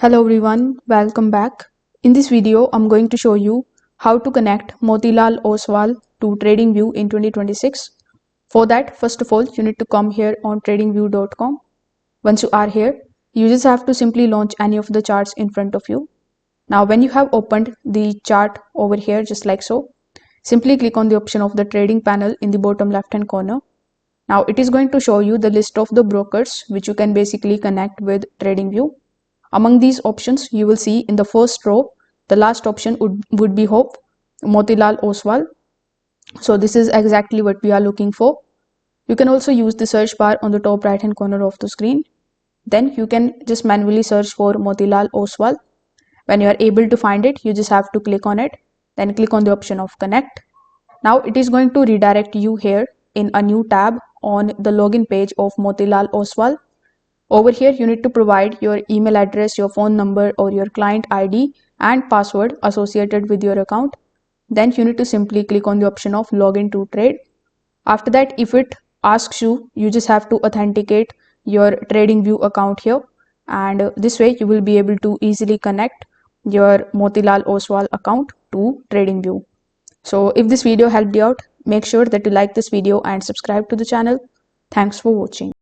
Hello everyone, welcome back. In this video, I'm going to show you how to connect Motilal Oswal to TradingView in 2026. For that, first of all, you need to come here on tradingview.com. Once you are here, you just have to simply launch any of the charts in front of you. Now, when you have opened the chart over here, just like so, simply click on the option of the trading panel in the bottom left hand corner. Now, it is going to show you the list of the brokers which you can basically connect with TradingView. Among these options, you will see in the first row, the last option would be Hope, Motilal Oswal. So this is exactly what we are looking for. You can also use the search bar on the top right hand corner of the screen. Then you can just manually search for Motilal Oswal. When you are able to find it, you just have to click on it. Then click on the option of connect. Now it is going to redirect you here in a new tab on the login page of Motilal Oswal. Over here, you need to provide your email address, your phone number, or your client ID and password associated with your account. Then you need to simply click on the option of login to trade. After that, if it asks you, you just have to authenticate your TradingView account here. And this way, you will be able to easily connect your Motilal Oswal account to TradingView. So if this video helped you out, make sure that you like this video and subscribe to the channel. Thanks for watching.